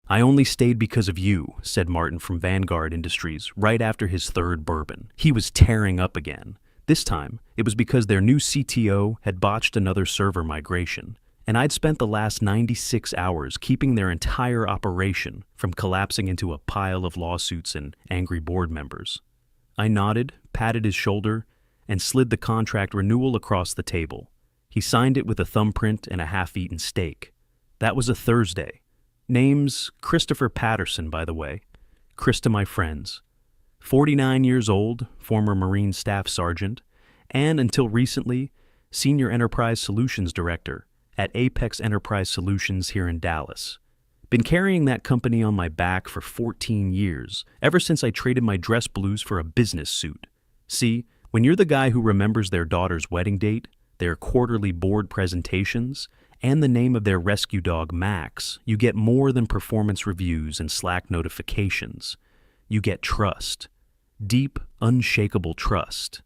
"I only stayed because of you," said Martin from Vanguard Industries right after his third bourbon. He was tearing up again. This time, it was because their new CTO had botched another server migration, and I'd spent the last 96 hours keeping their entire operation from collapsing into a pile of lawsuits and angry board members. I nodded, patted his shoulder, and slid the contract renewal across the table. He signed it with a thumbprint and a half-eaten steak. That was a Thursday. Name's Christopher Patterson, by the way. Chris to my friends. 49 years old, former Marine Staff Sergeant, and until recently, Senior Enterprise Solutions Director at Apex Enterprise Solutions here in Dallas. Been carrying that company on my back for 14 years, ever since I traded my dress blues for a business suit. See, when you're the guy who remembers their daughter's wedding date, their quarterly board presentations, and the name of their rescue dog, Max, you get more than performance reviews and Slack notifications. You get trust. Deep, unshakable trust.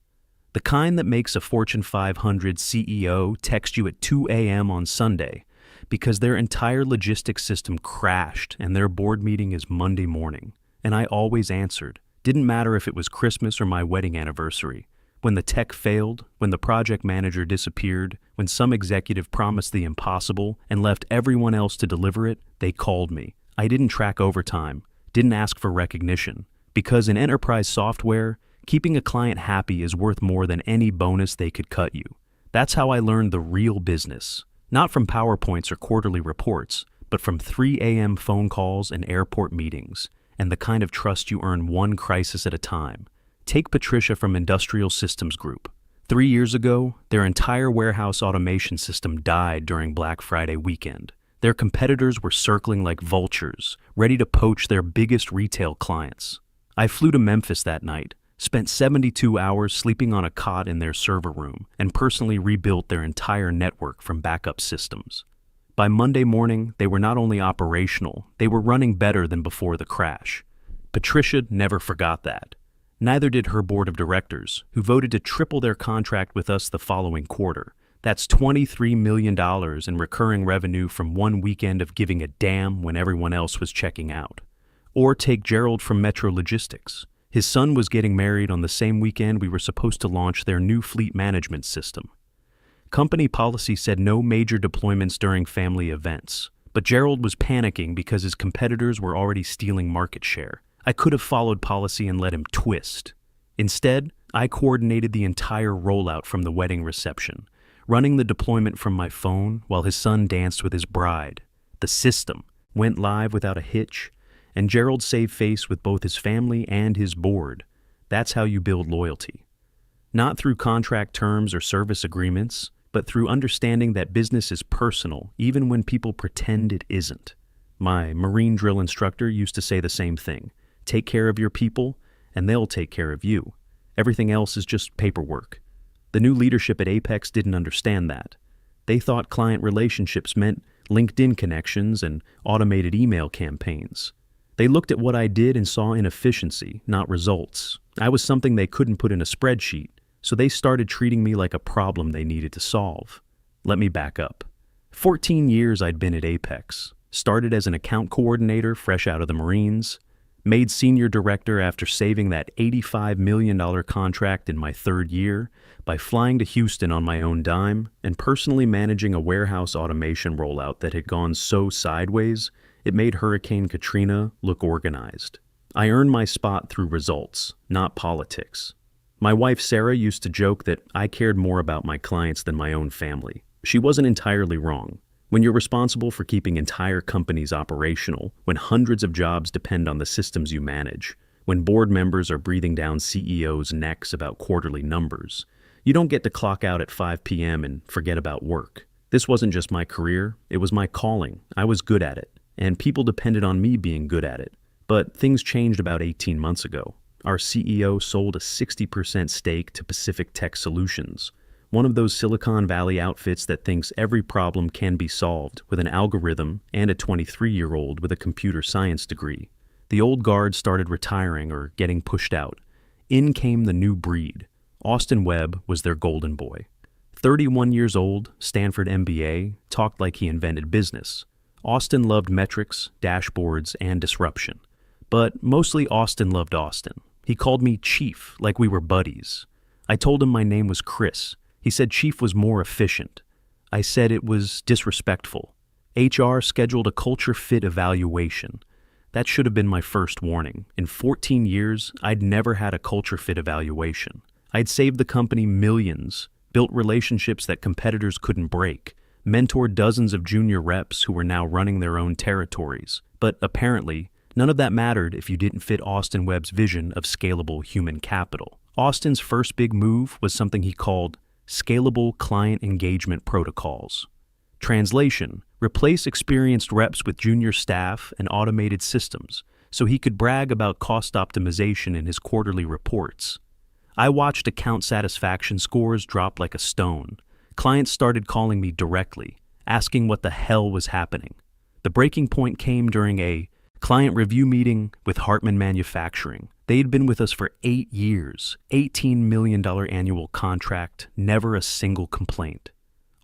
The kind that makes a Fortune 500 CEO text you at 2 a.m. on Sunday because their entire logistics system crashed and their board meeting is Monday morning. And I always answered. Didn't matter if it was Christmas or my wedding anniversary. When the tech failed, when the project manager disappeared, when some executive promised the impossible and left everyone else to deliver it, they called me. I didn't track overtime, didn't ask for recognition, because in enterprise software, keeping a client happy is worth more than any bonus they could cut you. That's how I learned the real business, not from PowerPoints or quarterly reports, but from 3 a.m. phone calls and airport meetings, and the kind of trust you earn one crisis at a time. Take Patricia from Industrial Systems Group. 3 years ago, their entire warehouse automation system died during Black Friday weekend. Their competitors were circling like vultures, ready to poach their biggest retail clients. I flew to Memphis that night, spent 72 hours sleeping on a cot in their server room, and personally rebuilt their entire network from backup systems. By Monday morning, they were not only operational, they were running better than before the crash. Patricia never forgot that. Neither did her board of directors, who voted to triple their contract with us the following quarter. That's $23 million in recurring revenue from one weekend of giving a damn when everyone else was checking out. Or take Gerald from Metro Logistics. His son was getting married on the same weekend we were supposed to launch their new fleet management system. Company policy said no major deployments during family events, but Gerald was panicking because his competitors were already stealing market share. I could have followed policy and let him twist. Instead, I coordinated the entire rollout from the wedding reception, running the deployment from my phone while his son danced with his bride. The system went live without a hitch, and Gerald saved face with both his family and his board. That's how you build loyalty. Not through contract terms or service agreements, but through understanding that business is personal even when people pretend it isn't. My Marine drill instructor used to say the same thing. Take care of your people, and they'll take care of you. Everything else is just paperwork. The new leadership at Apex didn't understand that. They thought client relationships meant LinkedIn connections and automated email campaigns. They looked at what I did and saw inefficiency, not results. I was something they couldn't put in a spreadsheet, so they started treating me like a problem they needed to solve. Let me back up. 14 years I'd been at Apex. Started as an account coordinator fresh out of the Marines, made senior director after saving that $85 million contract in my third year by flying to Houston on my own dime and personally managing a warehouse automation rollout that had gone so sideways it made Hurricane Katrina look organized. I earned my spot through results, not politics. My wife Sarah used to joke that I cared more about my clients than my own family. She wasn't entirely wrong. When you're responsible for keeping entire companies operational, when hundreds of jobs depend on the systems you manage, when board members are breathing down CEOs' necks about quarterly numbers, you don't get to clock out at 5 p.m. and forget about work. This wasn't just my career, it was my calling. I was good at it, and people depended on me being good at it. But things changed about 18 months ago. Our CEO sold a 60% stake to Pacific Tech Solutions, one of those Silicon Valley outfits that thinks every problem can be solved with an algorithm and a 23-year-old with a computer science degree. The old guard started retiring or getting pushed out. In came the new breed. Austin Webb was their golden boy. 31 years old, Stanford MBA, talked like he invented business. Austin loved metrics, dashboards, and disruption. But mostly Austin loved Austin. He called me Chief, like we were buddies. I told him my name was Chris. He said Chief was more efficient. I said it was disrespectful. HR scheduled a culture fit evaluation. That should have been my first warning. In 14 years, I'd never had a culture fit evaluation. I'd saved the company millions, built relationships that competitors couldn't break, mentored dozens of junior reps who were now running their own territories. But apparently, none of that mattered if you didn't fit Austin Webb's vision of scalable human capital. Austin's first big move was something he called scalable client engagement protocols. Translation: replace experienced reps with junior staff and automated systems so he could brag about cost optimization in his quarterly reports. I watched account satisfaction scores drop like a stone. Clients started calling me directly, asking what the hell was happening. The breaking point came during a client review meeting with Hartman Manufacturing. They had been with us for 8 years, $18 million annual contract, never a single complaint.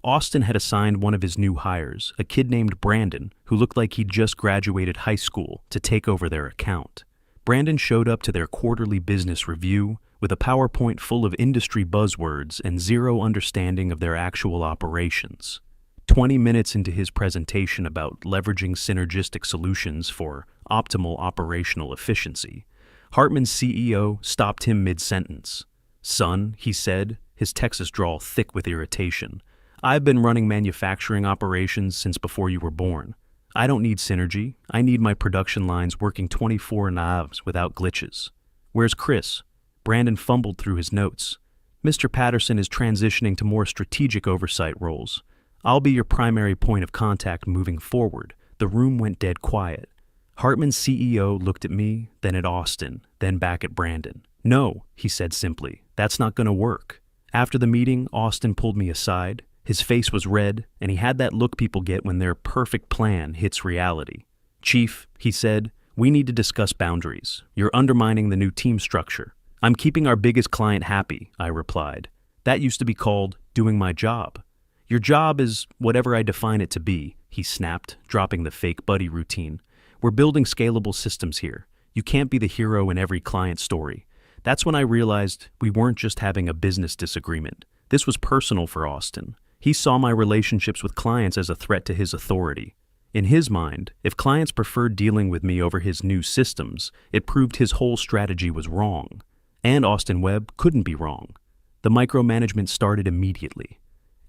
Austin had assigned one of his new hires, a kid named Brandon, who looked like he'd just graduated high school, to take over their account. Brandon showed up to their quarterly business review with a PowerPoint full of industry buzzwords and zero understanding of their actual operations. 20 minutes into his presentation about leveraging synergistic solutions for optimal operational efficiency, Hartman's CEO stopped him mid-sentence. "Son," he said, his Texas drawl thick with irritation, "I've been running manufacturing operations since before you were born. I don't need synergy. I need my production lines working 24/7 without glitches. Where's Chris?" Brandon fumbled through his notes. "Mr. Patterson is transitioning to more strategic oversight roles. I'll be your primary point of contact moving forward." The room went dead quiet. Hartman's CEO looked at me, then at Austin, then back at Brandon. "No," he said simply, "that's not going to work." After the meeting, Austin pulled me aside. His face was red, and he had that look people get when their perfect plan hits reality. "Chief," he said, "we need to discuss boundaries. You're undermining the new team structure." "I'm keeping our biggest client happy," I replied. "That used to be called doing my job." "Your job is whatever I define it to be," he snapped, dropping the fake buddy routine. "We're building scalable systems here. You can't be the hero in every client story." That's when I realized we weren't just having a business disagreement. This was personal for Austin. He saw my relationships with clients as a threat to his authority. In his mind, if clients preferred dealing with me over his new systems, it proved his whole strategy was wrong. And Austin Webb couldn't be wrong. The micromanagement started immediately.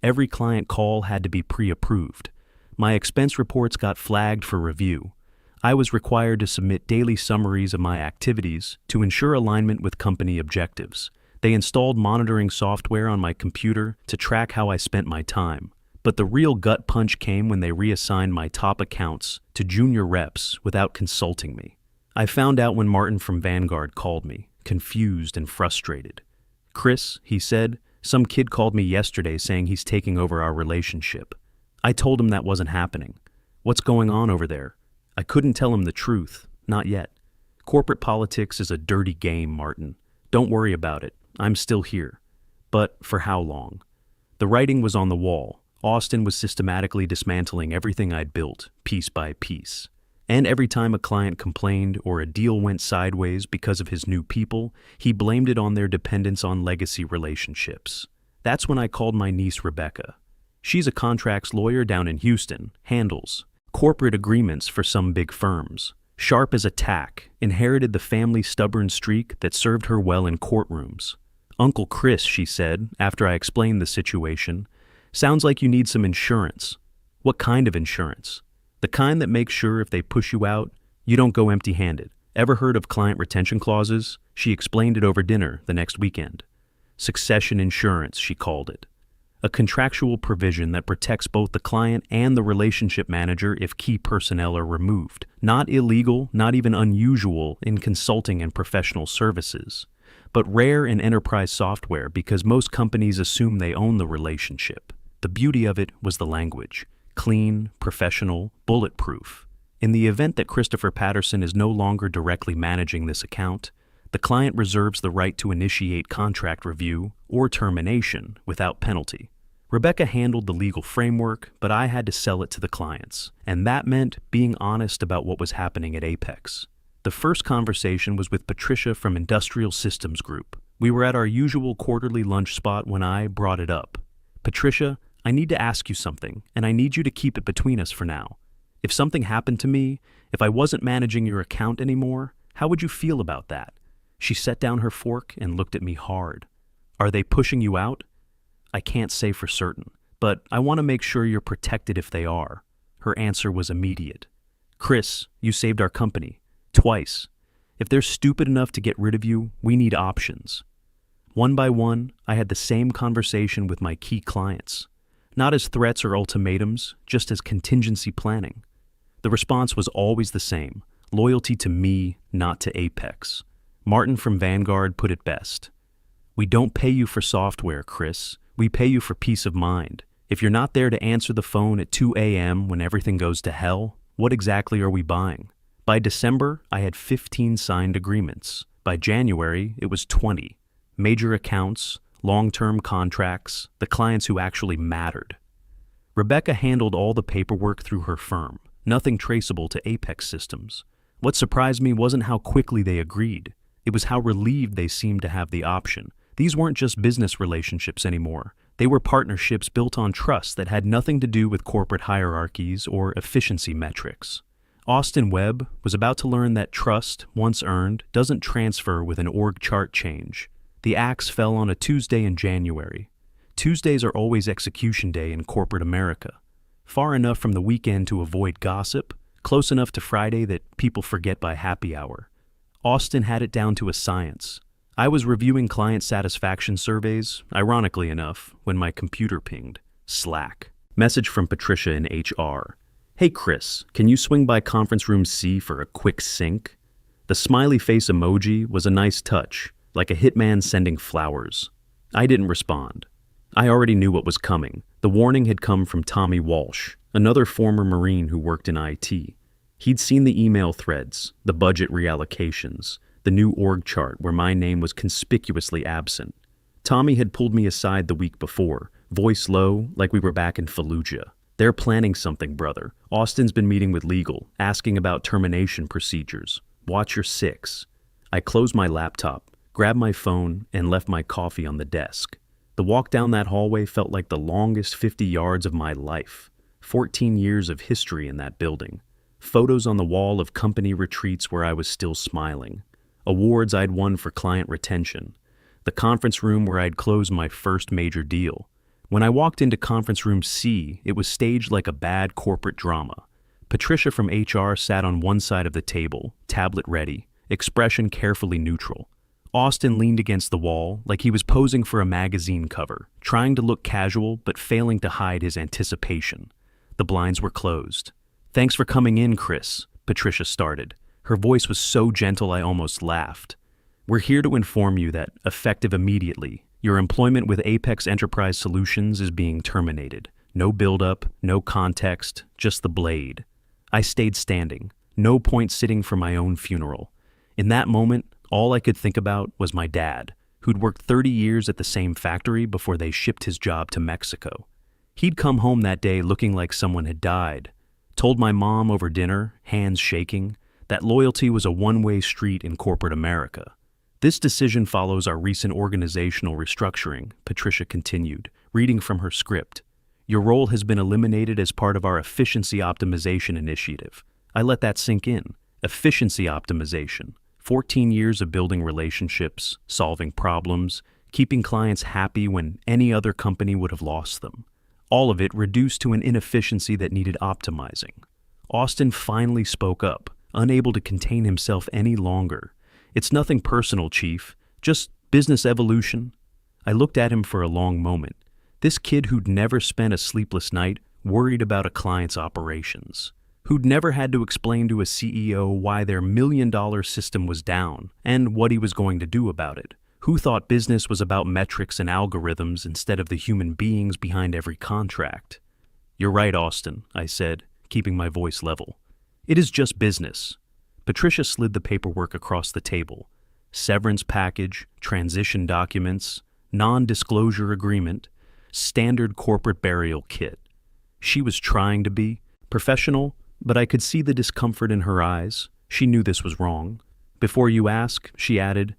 Every client call had to be pre-approved. My expense reports got flagged for review. I was required to submit daily summaries of my activities to ensure alignment with company objectives. They installed monitoring software on my computer to track how I spent my time. But the real gut punch came when they reassigned my top accounts to junior reps without consulting me. I found out when Martin from Vanguard called me, confused and frustrated. "Chris," he said, "some kid called me yesterday saying he's taking over our relationship." I told him that wasn't happening. "What's going on over there?" I couldn't tell him the truth, not yet. "Corporate politics is a dirty game, Martin. Don't worry about it. I'm still here." But for how long? The writing was on the wall. Austin was systematically dismantling everything I'd built, piece by piece. And every time a client complained or a deal went sideways because of his new people, he blamed it on their dependence on legacy relationships. That's when I called my niece Rebecca. She's a contracts lawyer down in Houston, handles corporate agreements for some big firms. Sharp as a tack, inherited the family stubborn streak that served her well in courtrooms. "Uncle Chris," she said, after I explained the situation, "sounds like you need some insurance." "What kind of insurance?" "The kind that makes sure if they push you out, you don't go empty-handed. Ever heard of client retention clauses?" She explained it over dinner the next weekend. Succession insurance, she called it. A contractual provision that protects both the client and the relationship manager if key personnel are removed. Not illegal, not even unusual in consulting and professional services, but rare in enterprise software because most companies assume they own the relationship. The beauty of it was the language. Clean, professional, bulletproof. In the event that Christopher Patterson is no longer directly managing this account, the client reserves the right to initiate contract review or termination without penalty. Rebecca handled the legal framework, but I had to sell it to the clients, and that meant being honest about what was happening at Apex. The first conversation was with Patricia from Industrial Systems Group. We were at our usual quarterly lunch spot when I brought it up. Patricia, I need to ask you something, and I need you to keep it between us for now. If something happened to me, if I wasn't managing your account anymore, how would you feel about that? She set down her fork and looked at me hard. Are they pushing you out? I can't say for certain, but I want to make sure you're protected if they are. Her answer was immediate. Chris, you saved our company. Twice. If they're stupid enough to get rid of you, we need options. One by one, I had the same conversation with my key clients. Not as threats or ultimatums, just as contingency planning. The response was always the same. Loyalty to me, not to Apex. Martin from Vanguard put it best. We don't pay you for software, Chris. We pay you for peace of mind. If you're not there to answer the phone at 2 a.m. when everything goes to hell, what exactly are we buying? By December, I had 15 signed agreements. By January, it was 20. Major accounts, long-term contracts, the clients who actually mattered. Rebecca handled all the paperwork through her firm, nothing traceable to Apex Systems. What surprised me wasn't how quickly they agreed. It was how relieved they seemed to have the option. These weren't just business relationships anymore. They were partnerships built on trust that had nothing to do with corporate hierarchies or efficiency metrics. Austin Webb was about to learn that trust, once earned, doesn't transfer with an org chart change. The axe fell on a Tuesday in January. Tuesdays are always execution day in corporate America. Far enough from the weekend to avoid gossip, close enough to Friday that people forget by happy hour. Austin had it down to a science. I was reviewing client satisfaction surveys, ironically enough, when my computer pinged. Slack. Message from Patricia in HR. Hey Chris, can you swing by conference room C for a quick sync? The smiley face emoji was a nice touch, like a hitman sending flowers. I didn't respond. I already knew what was coming. The warning had come from Tommy Walsh, another former Marine who worked in IT. He'd seen the email threads, the budget reallocations, the new org chart where my name was conspicuously absent. Tommy had pulled me aside the week before, voice low, like we were back in Fallujah. They're planning something, brother. Austin's been meeting with legal, asking about termination procedures. Watch your six. I closed my laptop, grabbed my phone, and left my coffee on the desk. The walk down that hallway felt like the longest 50 yards of my life. 14 years of history in that building. Photos on the wall of company retreats where I was still smiling. Awards I'd won for client retention. The conference room where I'd closed my first major deal. When I walked into conference room C, it was staged like a bad corporate drama. Patricia from HR sat on one side of the table, tablet ready, expression carefully neutral. Austin leaned against the wall like he was posing for a magazine cover, trying to look casual but failing to hide his anticipation. The blinds were closed. Thanks for coming in, Chris, Patricia started. Her voice was so gentle I almost laughed. We're here to inform you that, effective immediately, your employment with Apex Enterprise Solutions is being terminated. No build-up, no context, just the blade. I stayed standing. No point sitting for my own funeral. In that moment, all I could think about was my dad, who'd worked 30 years at the same factory before they shipped his job to Mexico. He'd come home that day looking like someone had died. Told my mom over dinner, hands shaking, that loyalty was a one-way street in corporate America. This decision follows our recent organizational restructuring, Patricia continued, reading from her script. Your role has been eliminated as part of our efficiency optimization initiative. I let that sink in. Efficiency optimization. 14 years of building relationships, solving problems, keeping clients happy when any other company would have lost them. All of it reduced to an inefficiency that needed optimizing. Austin finally spoke up, unable to contain himself any longer. It's nothing personal, Chief, just business evolution. I looked at him for a long moment. This kid who'd never spent a sleepless night worried about a client's operations, who'd never had to explain to a CEO why their million-dollar system was down and what he was going to do about it, who thought business was about metrics and algorithms instead of the human beings behind every contract. You're right, Austin, I said, keeping my voice level. It is just business. Patricia slid the paperwork across the table. Severance package, transition documents, non-disclosure agreement. standard corporate burial kit. She was trying to be professional, but I could see the discomfort in her eyes. She knew this was wrong. Before you ask, she added,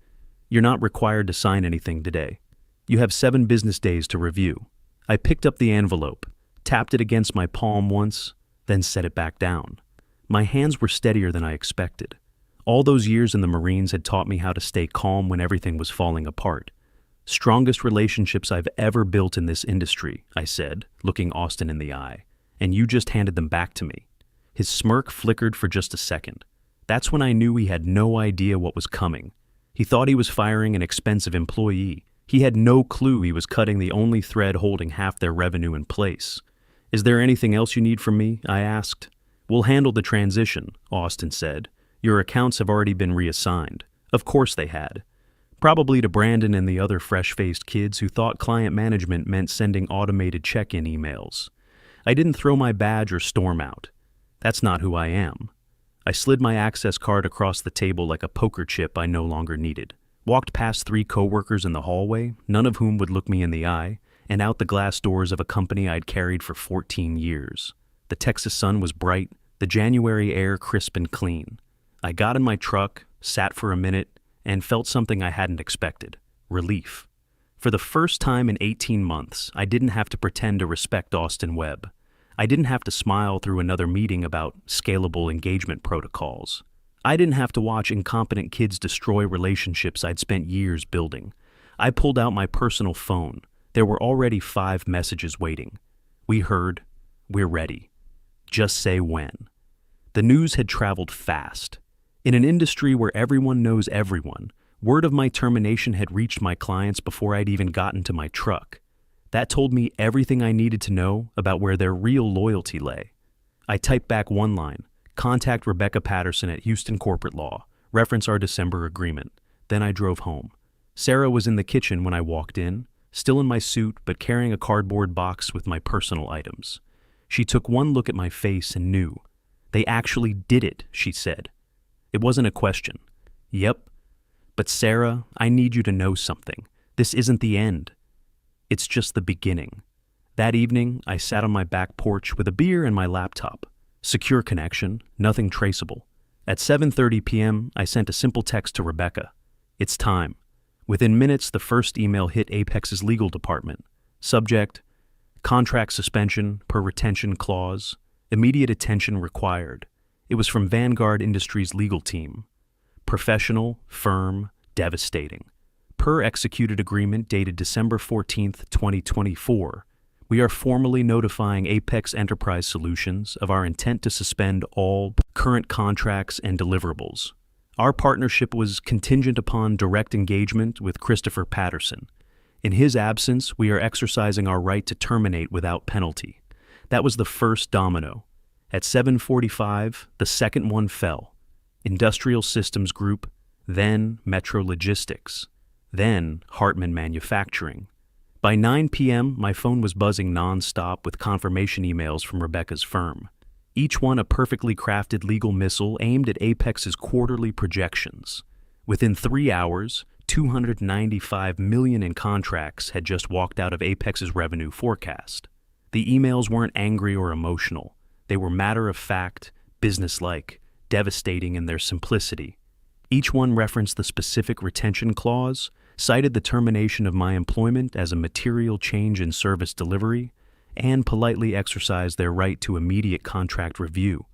"You're not required to sign anything today. You have 7 business days to review." I picked up the envelope, tapped it against my palm once, then set it back down. My hands were steadier than I expected. All those years in the Marines had taught me how to stay calm when everything was falling apart. "Strongest relationships I've ever built in this industry," I said, looking Austin in the eye, "and you just handed them back to me." His smirk flickered for just a second. That's when I knew he had no idea what was coming. He thought he was firing an expensive employee. He had no clue he was cutting the only thread holding half their revenue in place. "Is there anything else you need from me?" I asked. "We'll handle the transition," Austin said. "Your accounts have already been reassigned." Of course they had. Probably to Brandon and the other fresh-faced kids who thought client management meant sending automated check-in emails. I didn't throw my badge or storm out. That's not who I am. I slid my access card across the table like a poker chip I no longer needed, walked past 3 coworkers in the hallway, none of whom would look me in the eye, and out the glass doors of a company I'd carried for 14 years. The Texas sun was bright, the January air crisp and clean. I got in my truck, sat for a minute, and felt something I hadn't expected: relief. For the first time in 18 months, I didn't have to pretend to respect Austin Webb. I didn't have to smile through another meeting about scalable engagement protocols. I didn't have to watch incompetent kids destroy relationships I'd spent years building. I pulled out my personal phone. There were already 5 messages waiting. "We heard. We're ready. Just say when." The news had traveled fast. In an industry where everyone knows everyone, word of my termination had reached my clients before I'd even gotten to my truck. That told me everything I needed to know about where their real loyalty lay. I typed back one line: "Contact Rebecca Patterson at Houston Corporate Law. Reference our December agreement." Then I drove home. Sarah was in the kitchen when I walked in, still in my suit but carrying a cardboard box with my personal items. She took one look at my face and knew. "They actually did it," she said. It wasn't a question. "Yep. But Sarah, I need you to know something. This isn't the end. It's just the beginning." That evening, I sat on my back porch with a beer and my laptop. Secure connection, nothing traceable. At 7:30 p.m., I sent a simple text to Rebecca. "It's time." Within minutes, the first email hit Apex's legal department. Subject: contract suspension per retention clause. Immediate attention required. It was from Vanguard Industries' legal team. Professional, firm, devastating. Per executed agreement dated December 14th, 2024, we are formally notifying Apex Enterprise Solutions of our intent to suspend all current contracts and deliverables. Our partnership was contingent upon direct engagement with Christopher Patterson. In his absence, we are exercising our right to terminate without penalty. That was the first domino. At 7:45, the second one fell. Industrial Systems Group, then Metro Logistics, then Hartman Manufacturing. By 9 p.m., my phone was buzzing nonstop with confirmation emails from Rebecca's firm. Each one a perfectly crafted legal missile aimed at Apex's quarterly projections. Within 3 hours, $295 million in contracts had just walked out of Apex's revenue forecast. The emails weren't angry or emotional. They were matter-of-fact, businesslike, devastating in their simplicity. Each one referenced the specific retention clause, cited the termination of my employment as a material change in service delivery, and politely exercised their right to immediate contract review.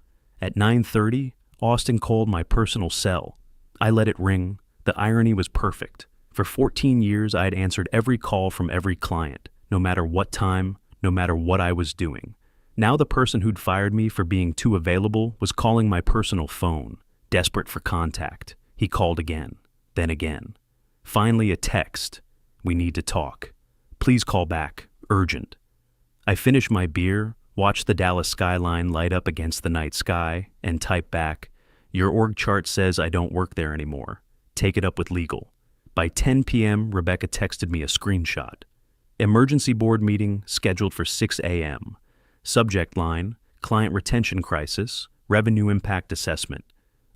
At 9:30, Austin called my personal cell. I let it ring. The irony was perfect. For 14 years, I had answered every call from every client, no matter what time, no matter what I was doing. Now the person who'd fired me for being too available was calling my personal phone, desperate for contact. He called again, then again. Finally, a text. "We need to talk. Please call back. Urgent." I finished my beer, watched the Dallas skyline light up against the night sky, and typed back, "Your org chart says I don't work there anymore. Take it up with legal." By 10 p.m., Rebecca texted me a screenshot. Emergency board meeting scheduled for 6 a.m. Subject line: client retention crisis, revenue impact assessment.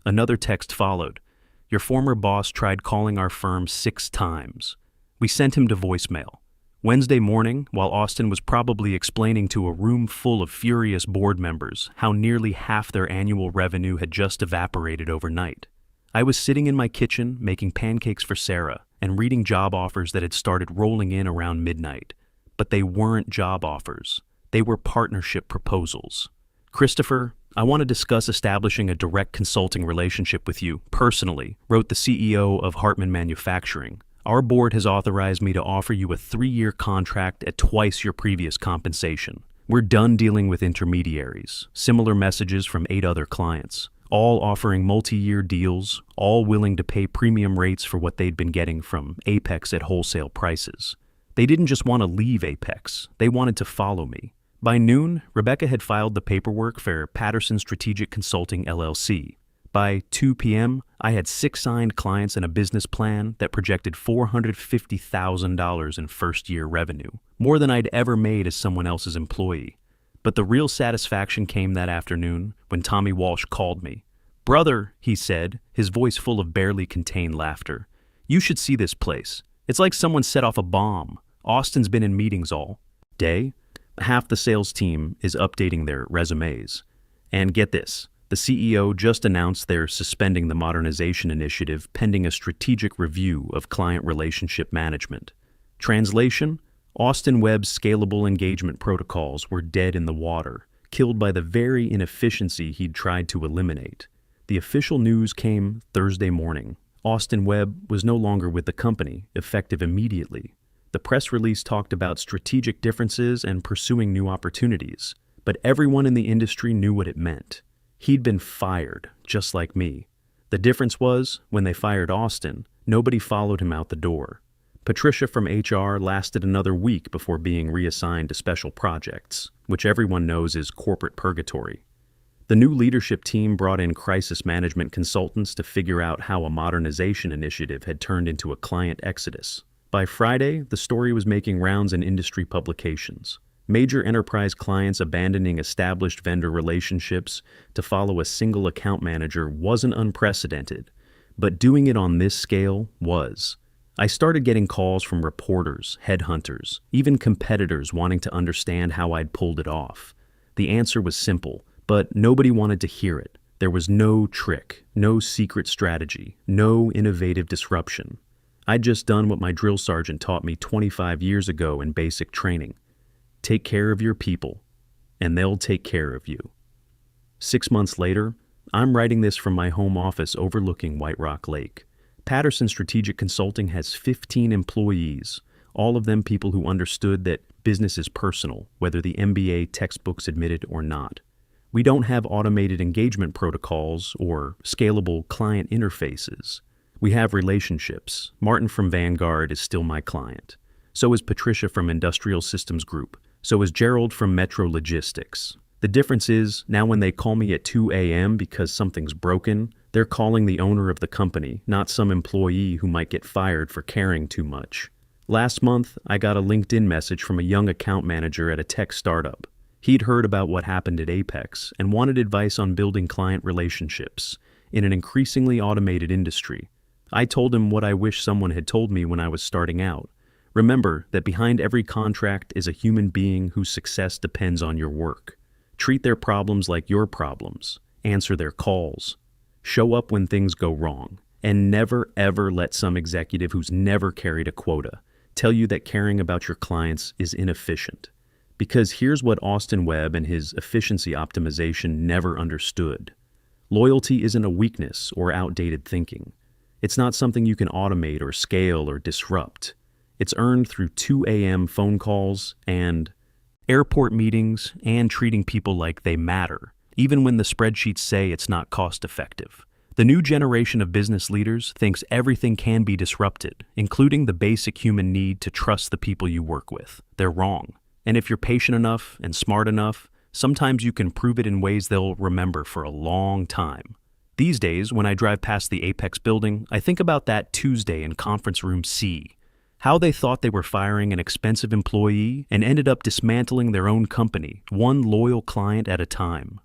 Another text followed: "Your former boss tried calling our firm 6 times. We sent him to voicemail. Wednesday morning, while Austin was probably explaining to a room full of furious board members how nearly half their annual revenue had just evaporated overnight, I was sitting in my kitchen making pancakes for Sarah and reading job offers that had started rolling in around midnight. But they weren't job offers. They were partnership proposals. "Christopher, I want to discuss establishing a direct consulting relationship with you, personally," wrote the CEO of Hartman Manufacturing. "Our board has authorized me to offer you a 3-year contract at twice your previous compensation. We're done dealing with intermediaries." Similar messages from 8 other clients, all offering multi-year deals, all willing to pay premium rates for what they'd been getting from Apex at wholesale prices. They didn't just want to leave Apex, they wanted to follow me. By noon, Rebecca had filed the paperwork for Patterson Strategic Consulting LLC. By 2 p.m., I had 6 signed clients and a business plan that projected $450,000 in first-year revenue, more than I'd ever made as someone else's employee. But the real satisfaction came that afternoon when Tommy Walsh called me. "Brother," he said, his voice full of barely contained laughter, "you should see this place. It's like someone set off a bomb. Austin's been in meetings all day. Half the sales team is updating their resumes. And get this, the CEO just announced they're suspending the modernization initiative pending a strategic review of client relationship management." Translation: Austin Webb's scalable engagement protocols were dead in the water, killed by the very inefficiency he'd tried to eliminate. The official news came Thursday morning. Austin Webb was no longer with the company, effective immediately. The press release talked about strategic differences and pursuing new opportunities, but everyone in the industry knew what it meant. He'd been fired, just like me. The difference was, when they fired Austin, nobody followed him out the door. Patricia from HR lasted another week before being reassigned to special projects, which everyone knows is corporate purgatory. The new leadership team brought in crisis management consultants to figure out how a modernization initiative had turned into a client exodus. By Friday, the story was making rounds in industry publications. Major enterprise clients abandoning established vendor relationships to follow a single account manager wasn't unprecedented, but doing it on this scale was. I started getting calls from reporters, headhunters, even competitors wanting to understand how I'd pulled it off. The answer was simple, but nobody wanted to hear it. There was no trick, no secret strategy, no innovative disruption. I'd just done what my drill sergeant taught me 25 years ago in basic training. Take care of your people, and they'll take care of you. 6 months later, I'm writing this from my home office overlooking White Rock Lake. Patterson Strategic Consulting has 15 employees, all of them people who understood that business is personal, whether the MBA textbooks admit it or not. We don't have automated engagement protocols or scalable client interfaces. We have relationships. Martin from Vanguard is still my client. So is Patricia from Industrial Systems Group. So is Gerald from Metro Logistics. The difference is, now when they call me at 2 a.m. because something's broken, they're calling the owner of the company, not some employee who might get fired for caring too much. Last month, I got a LinkedIn message from a young account manager at a tech startup. He'd heard about what happened at Apex and wanted advice on building client relationships in an increasingly automated industry. I told him what I wish someone had told me when I was starting out. Remember that behind every contract is a human being whose success depends on your work. Treat their problems like your problems. Answer their calls. Show up when things go wrong. And never ever let some executive who's never carried a quota tell you that caring about your clients is inefficient. Because here's what Austin Webb and his efficiency optimization never understood. Loyalty isn't a weakness or outdated thinking. It's not something you can automate or scale or disrupt. It's earned through 2 a.m. phone calls and airport meetings and treating people like they matter, even when the spreadsheets say it's not cost-effective. The new generation of business leaders thinks everything can be disrupted, including the basic human need to trust the people you work with. They're wrong. And if you're patient enough and smart enough, sometimes you can prove it in ways they'll remember for a long time. These days, when I drive past the Apex building, I think about that Tuesday in Conference Room C. How they thought they were firing an expensive employee and ended up dismantling their own company, one loyal client at a time.